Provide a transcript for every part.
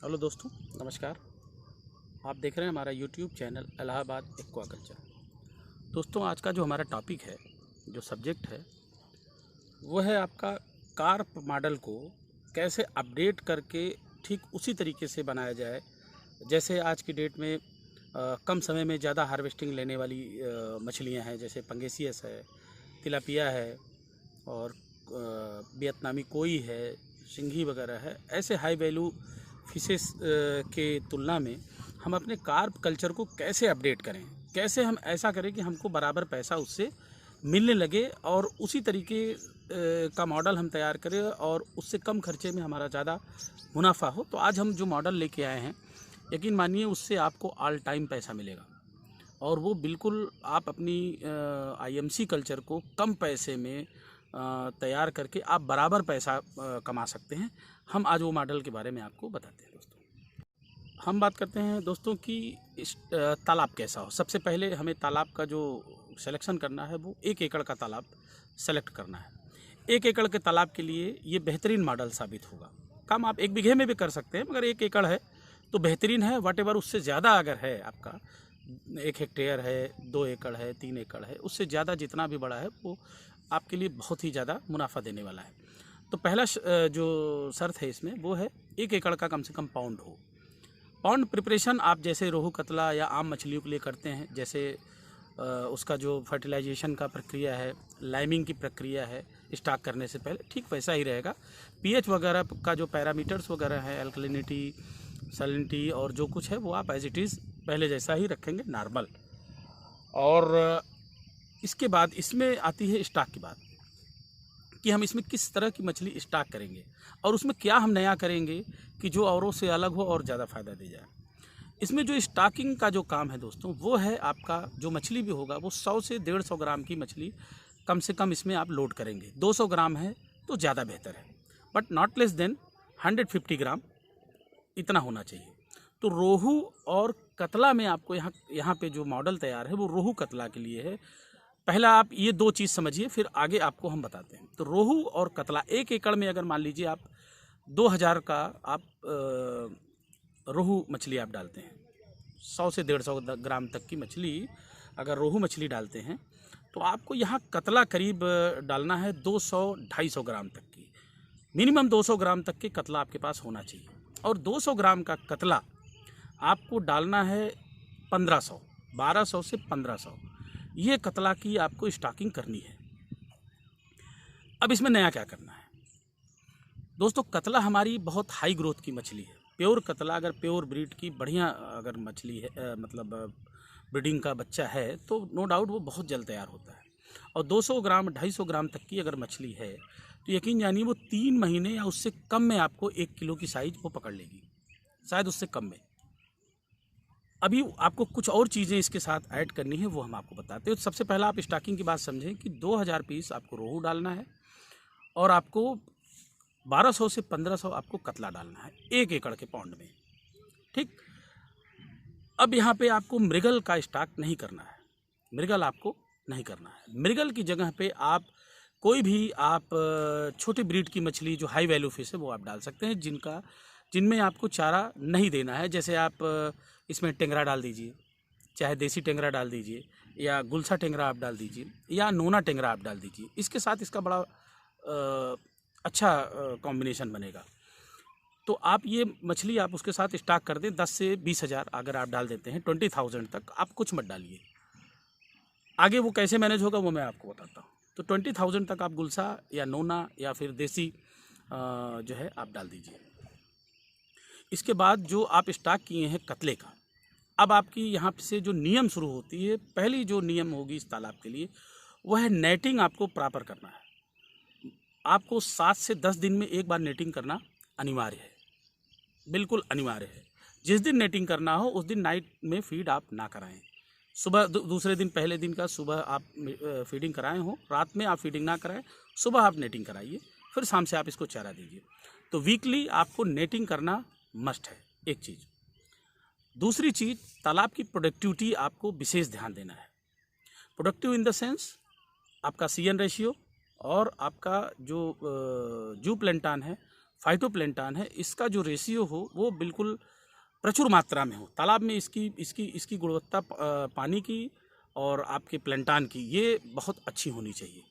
Hello दोस्तों, नमस्कार। आप देख रहे हैं हमारा यूट्यूब चैनल इलाहाबाद एक्वाकल्चर। दोस्तों, आज का जो हमारा टॉपिक है, जो सब्जेक्ट है, वो है आपका कार्प मॉडल को कैसे अपडेट करके ठीक उसी तरीके से बनाया जाए जैसे आज की डेट में कम समय में ज़्यादा हार्वेस्टिंग लेने वाली मछलियाँ हैं, जैसे पंगेसियस है, तिलापिया है और वियतनामी कोई है, सिंघी वगैरह है। ऐसे हाई वैल्यू फिशेस के तुलना में हम अपने कार्प कल्चर को कैसे अपडेट करें, कैसे हम ऐसा करें कि हमको बराबर पैसा उससे मिलने लगे और उसी तरीके का मॉडल हम तैयार करें और उससे कम खर्चे में हमारा ज़्यादा मुनाफा हो। तो आज हम जो मॉडल लेके आए हैं, यकीन मानिए उससे आपको ऑल टाइम पैसा मिलेगा और वो बिल्कुल आप अपनी आईएमसी कल्चर को कम पैसे में तैयार करके आप बराबर पैसा कमा सकते हैं। हम आज वो मॉडल के बारे में आपको बताते हैं। दोस्तों, हम बात करते हैं दोस्तों कि इस तालाब कैसा हो। सबसे पहले हमें तालाब का जो सिलेक्शन करना है वो 1 एकड़ का तालाब सेलेक्ट करना है। 1 एकड़ के तालाब के लिए ये बेहतरीन मॉडल साबित होगा। काम आप 1 बीघे में भी कर सकते हैं, मगर 1 एकड़ है तो बेहतरीन है। वॉटेवर उससे ज़्यादा अगर है, आपका 1 हेक्टेयर है, 2 एकड़ है, 3 एकड़ है, उससे ज़्यादा जितना भी बड़ा है वो आपके लिए बहुत ही ज़्यादा मुनाफा देने वाला है। तो पहला जो शर्त है इसमें वो है 1 एकड़ का कम से कम पाउंड हो। पाउंड प्रिपरेशन आप जैसे रोहू कतला या आम मछलियों के लिए करते हैं, जैसे उसका जो फर्टिलाइजेशन का प्रक्रिया है, लाइमिंग की प्रक्रिया है, स्टॉक करने से पहले ठीक वैसा ही रहेगा। पीएच वगैरह का जो पैरामीटर्स वगैरह है, अल्कलिनिटी, सैलिनिटी और जो कुछ है वो आप एज इट इज़ पहले जैसा ही रखेंगे, नॉर्मल। और इसके बाद इसमें आती है स्टॉक की बात कि हम इसमें किस तरह की मछली स्टॉक करेंगे और उसमें क्या हम नया करेंगे कि जो औरों से अलग हो और ज़्यादा फ़ायदा दे जाए। इसमें जो स्टॉकिंग का जो काम है दोस्तों, वो है आपका जो मछली भी होगा वो 100 से 150 ग्राम की मछली कम से कम इसमें आप लोड करेंगे। 200 ग्राम है तो ज़्यादा बेहतर है, बट नॉट लेस देन 150 ग्राम इतना होना चाहिए। तो रोहू और कतला में आपको यहाँ पे जो मॉडल तैयार है वो रोहू कतला के लिए है। पहला आप ये 2 चीज़ समझिए, फिर आगे आपको हम बताते हैं। तो रोहू और कतला 1 एकड़ में अगर मान लीजिए आप 2000 का आप रोहू मछली आप डालते हैं, 100 से 150 ग्राम तक की मछली अगर रोहू मछली डालते हैं तो आपको यहाँ कतला करीब डालना है 200-250 ग्राम तक की। मिनिमम 200 ग्राम तक के कतला आपके पास होना चाहिए और 200 ग्राम का कतला आपको डालना है 1500, 1200 से 1500। ये कतला की आपको स्टॉकिंग करनी है। अब इसमें नया क्या करना है दोस्तों, कतला हमारी बहुत हाई ग्रोथ की मछली है। प्योर कतला अगर प्योर ब्रीड की बढ़िया अगर मछली है, मतलब ब्रीडिंग का बच्चा है, तो नो डाउट वो बहुत जल्द तैयार होता है। और 200 ग्राम 250 ग्राम तक की अगर मछली है तो यकीन जानिए वो 3 महीने या उससे कम में आपको 1 किलो की साइज वो पकड़ लेगी, शायद उससे कम में। अभी आपको कुछ और चीज़ें इसके साथ ऐड करनी है, वो हम आपको बताते हैं। तो सबसे पहला आप स्टॉकिंग की बात समझें कि 2000 पीस आपको रोहू डालना है और आपको 1200 से 1500 आपको कतला डालना है 1 एकड़ के पौंड में, ठीक। अब यहाँ पे आपको मृगल का स्टॉक नहीं करना है, मृगल आपको नहीं करना है। मृगल की जगह पे आप कोई भी आप छोटी ब्रीड की मछली जो हाई वैल्यू फिश है वो आप डाल सकते हैं, जिनमें आपको चारा नहीं देना है। जैसे आप इसमें टेंगरा डाल दीजिए, चाहे देसी टेंगरा डाल दीजिए या गुलसा टेंगरा आप डाल दीजिए या नोना टेंगरा आप डाल दीजिए। इसके साथ इसका बड़ा अच्छा कॉम्बिनेशन बनेगा। तो आप ये मछली आप उसके साथ स्टॉक कर दें। 10 से 20 हज़ार अगर आप डाल देते हैं, 20,000 तक आप कुछ मत डालिए। आगे वो कैसे मैनेज होगा वो मैं आपको बताता हूँ। तो 20,000 तक आप गुलसा या नोना या फिर देसी जो है आप डाल दीजिए। इसके बाद जो आप स्टॉक किए हैं कतले का, अब आपकी यहाँ से जो नियम शुरू होती है, पहली जो नियम होगी इस तालाब के लिए वह है नेटिंग आपको प्रॉपर करना है। आपको 7 से 10 दिन में एक बार नेटिंग करना अनिवार्य है, बिल्कुल अनिवार्य है। जिस दिन नेटिंग करना हो उस दिन नाइट में फीड आप ना कराएं। सुबह दूसरे दिन, पहले दिन का सुबह आप फीडिंग कराएं हो, रात में आप फीडिंग ना कराएं, सुबह आप नेटिंग कराइए, फिर शाम से आप इसको चारा दीजिए। तो वीकली आपको नेटिंग करना मस्ट है, एक चीज़। दूसरी चीज़, तालाब की प्रोडक्टिविटी आपको विशेष ध्यान देना है। प्रोडक्टिव इन द सेंस आपका CN रेशियो और आपका जो जू प्लेंटान है फाइटोप्लैंटन है, इसका जो रेशियो हो वो बिल्कुल प्रचुर मात्रा में हो। तालाब में इसकी गुणवत्ता पानी की और आपके प्लैंटन की ये बहुत अच्छी होनी चाहिए।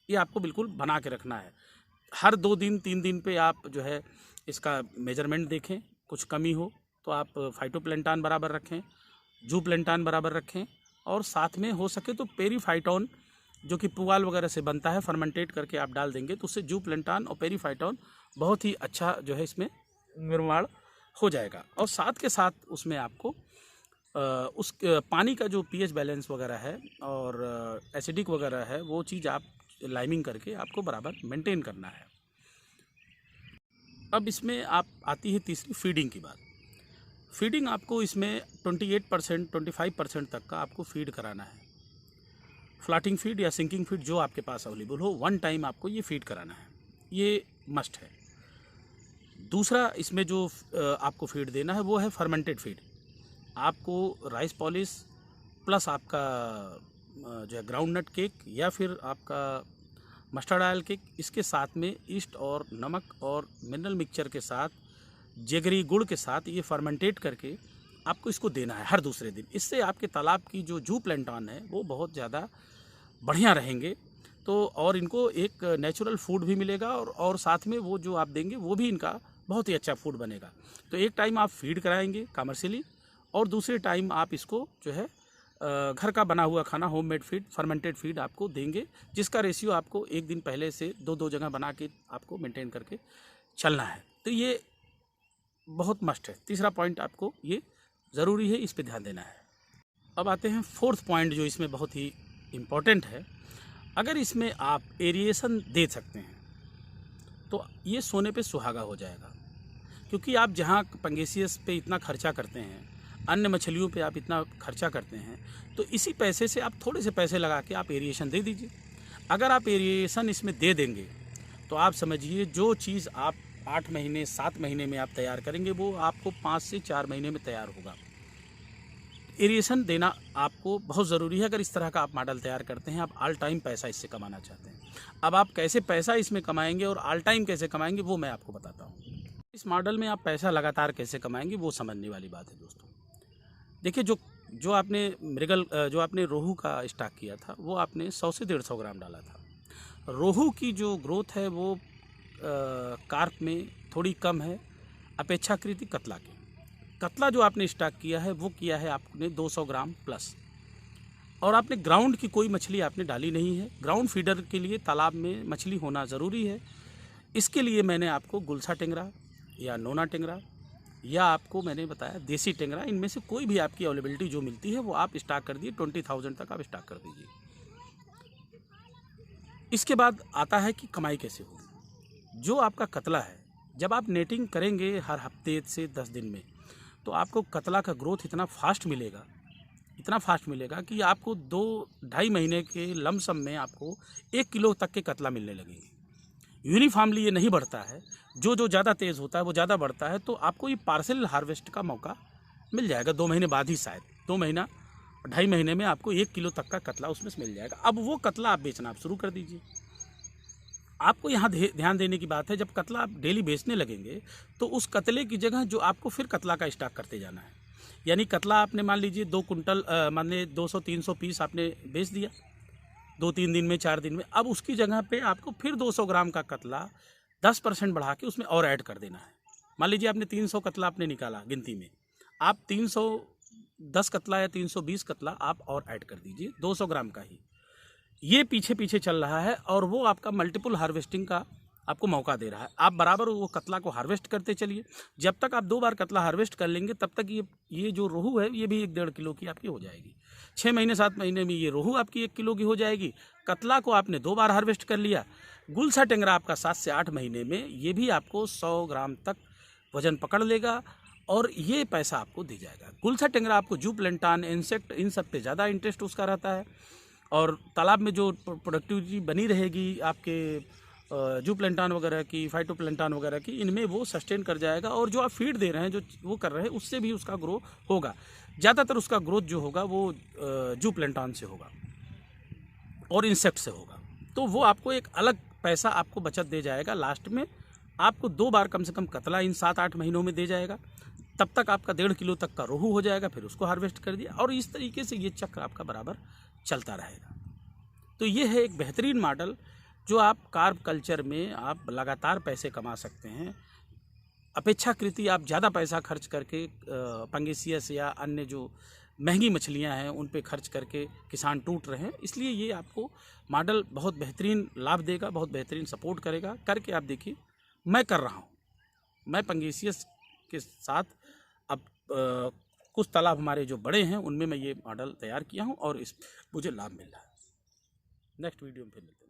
ये आपको बिल्कुल बना के रखना है। हर 2 दिन 3 दिन पे आप जो है इसका मेजरमेंट देखें, कुछ कमी हो तो आप फाइटोप्लैंटन बराबर रखें, जू प्लैंटन बराबर रखें, और साथ में हो सके तो पेरीफाइटोन जो कि पुआल वगैरह से बनता है, फर्मेंटेट करके आप डाल देंगे तो उससे जू प्लैंटन और पेरीफाइटोन बहुत ही अच्छा जो है इसमें निर्माण हो जाएगा। और साथ के साथ उसमें आपको उस पानी का जो पीएच बैलेंस वगैरह है और एसिडिक वगैरह है वो चीज़ आप लाइमिंग करके आपको बराबर मेंटेन करना है। अब इसमें आप आती है तीसरी फीडिंग की बात। फीडिंग आपको इसमें 28% 25% तक का आपको फीड कराना है। फ्लाटिंग फीड या सिंकिंग फीड जो आपके पास अवेलेबल हो, 1 टाइम आपको ये फीड कराना है, ये मस्ट है। दूसरा इसमें जो आपको फीड देना है वो है फर्मेंटेड फीड। आपको राइस पॉलिश प्लस आपका जो है ग्राउंड नट केक या फिर आपका मस्टर्ड ऑयल केक, इसके साथ में ईस्ट और नमक और मिनरल मिक्सचर के साथ जेगरी गुड़ के साथ ये फर्मेंटेट करके आपको इसको देना है हर दूसरे दिन। इससे आपके तालाब की जो जू प्लैंटन है वो बहुत ज़्यादा बढ़िया रहेंगे। तो और इनको एक नेचुरल फूड भी मिलेगा और साथ में वो जो आप देंगे वो भी इनका बहुत ही अच्छा फूड बनेगा। तो एक टाइम आप फीड कराएंगे कमर्शियली और दूसरे टाइम आप इसको जो है घर का बना हुआ खाना, होममेड फीड, फर्मेंटेड फीड आपको देंगे, जिसका रेशियो आपको एक दिन पहले से 2-2 जगह बना के आपको मेंटेन करके चलना है। तो ये बहुत मस्ट है। तीसरा पॉइंट आपको ये ज़रूरी है, इस पे ध्यान देना है। अब आते हैं 4th पॉइंट जो इसमें बहुत ही इम्पोर्टेंट है। अगर इसमें आप एरिएशन दे सकते हैं तो ये सोने पे सुहागा हो जाएगा, क्योंकि आप जहाँ पंगेसियस पे इतना खर्चा करते हैं, अन्य मछलियों पे आप इतना खर्चा करते हैं, तो इसी पैसे से आप थोड़े से पैसे लगा के आप एरिएशन दे दीजिए। अगर आप एरिएशन इसमें दे देंगे तो आप समझिए जो चीज़ आप 8 महीने 7 महीने में आप तैयार करेंगे वो आपको 5 से 4 महीने में तैयार होगा। एरिएशन देना आपको बहुत ज़रूरी है। अगर इस तरह का आप मॉडल तैयार करते हैं, आप ऑल टाइम पैसा इससे कमाना चाहते हैं। अब आप कैसे पैसा इसमें कमाएंगे और ऑल टाइम कैसे कमाएंगे वो मैं आपको बताता हूँ। इस मॉडल में आप पैसा लगातार कैसे कमाएंगे वो समझने वाली बात है दोस्तों। देखिए जो आपने रोहू का स्टॉक किया था वो आपने 100 से 150 ग्राम डाला था। रोहू की जो ग्रोथ है वो कार्प में थोड़ी कम है अपेक्षाकृत कतला के। कतला जो आपने स्टॉक किया है वो किया है आपने 200 ग्राम प्लस, और आपने ग्राउंड की कोई मछली आपने डाली नहीं है। ग्राउंड फीडर के लिए तालाब में मछली होना ज़रूरी है। इसके लिए मैंने आपको गुलसा टेंगरा या नोना टेंगरा या आपको मैंने बताया देसी टेंगरा, इनमें से कोई भी आपकी अवेलेबिलिटी जो मिलती है वो आप स्टॉक कर दिए। 20,000 तक आप स्टॉक कर दीजिए। इसके बाद आता है कि कमाई कैसे होगी। जो आपका कतला है, जब आप नेटिंग करेंगे हर हफ्ते से 10 दिन में, तो आपको कतला का ग्रोथ इतना फास्ट मिलेगा कि आपको 2-2.5 महीने के लमसम में आपको 1 किलो तक के कतला मिलने लगेंगे। यूनिफॉर्मली ये नहीं बढ़ता है, जो ज़्यादा तेज़ होता है वो ज़्यादा बढ़ता है। तो आपको ये पार्सल हार्वेस्ट का मौका मिल जाएगा 2 महीने बाद ही, शायद 2 महीना 2.5 महीने में आपको 1 किलो तक का कतला उसमें से मिल जाएगा। अब वो कतला आप बेचना आप शुरू कर दीजिए। आपको यहाँ ध्यान देने की बात है, जब कतला आप डेली बेचने लगेंगे तो उस कतले की जगह जो आपको फिर कतला का स्टॉक करते जाना है। यानी कतला आपने मान लीजिए 2 कुंटल मान लीजिए 200-300 पीस आपने बेच दिया 2-3 दिन में, 4 दिन में। अब उसकी जगह पे आपको फिर 200 ग्राम का कतला 10% बढ़ा के उसमें और ऐड कर देना है। मान लीजिए आपने 300 कतला आपने निकाला गिनती में, आप 310 कतला या 320 कतला आप और ऐड कर दीजिए 200 ग्राम का ही। ये पीछे चल रहा है और वो आपका मल्टीपल हार्वेस्टिंग का आपको मौका दे रहा है। आप बराबर वो कतला को हार्वेस्ट करते चलिए। जब तक आप 2 बार कतला हार्वेस्ट कर लेंगे तब तक ये जो रोहू है ये भी 1-1.5 किलो की आपकी हो जाएगी। 6 महीने 7 महीने में ये रोहू आपकी 1 किलो की हो जाएगी। कतला को आपने 2 बार हार्वेस्ट कर लिया। गुलसा टेंगरा आपका 7 से 8 महीने में ये भी आपको 100 ग्राम तक वजन पकड़ लेगा और ये पैसा आपको दे जाएगा। गुलसा टेंगरा आपको जू प्लैंटन, इंसेक्ट, इन सब पे ज़्यादा इंटरेस्ट उसका रहता है और तालाब में जो प्रोडक्टिविटी बनी रहेगी आपके जू प्लैंटन वगैरह की, फाइटो प्लैंटन वगैरह की, इनमें वो सस्टेन कर जाएगा। और जो आप फीड दे रहे हैं, जो वो कर रहे हैं, उससे भी उसका ग्रो होगा। ज़्यादातर उसका ग्रोथ जो होगा वो जू प्लैंटन से होगा और इंसेक्ट से होगा। तो वो आपको एक अलग पैसा आपको बचत दे जाएगा लास्ट में आपको 2 बार कम से कम कतला इन 7-8 महीनों में दे जाएगा। तब तक आपका 1.5 किलो तक का रोहू हो जाएगा, फिर उसको हार्वेस्ट कर दिया, और इस तरीके से ये चक्र आपका बराबर चलता रहेगा। तो ये है एक बेहतरीन मॉडल जो आप कार्प कल्चर में आप लगातार पैसे कमा सकते हैं। अपेक्षाकृत आप ज़्यादा पैसा खर्च करके पंगेसियस या अन्य जो महंगी मछलियां हैं उन पे खर्च करके किसान टूट रहे हैं। इसलिए ये आपको मॉडल बहुत बेहतरीन लाभ देगा, बहुत बेहतरीन सपोर्ट करेगा। करके आप देखिए, मैं कर रहा हूँ। मैं पंगेसियस के साथ अब कुछ तालाब हमारे जो बड़े हैं उनमें मैं ये मॉडल तैयार किया हूँ और इस मुझे लाभ मिल रहा है। नेक्स्ट वीडियो में फिर मिलते हैं।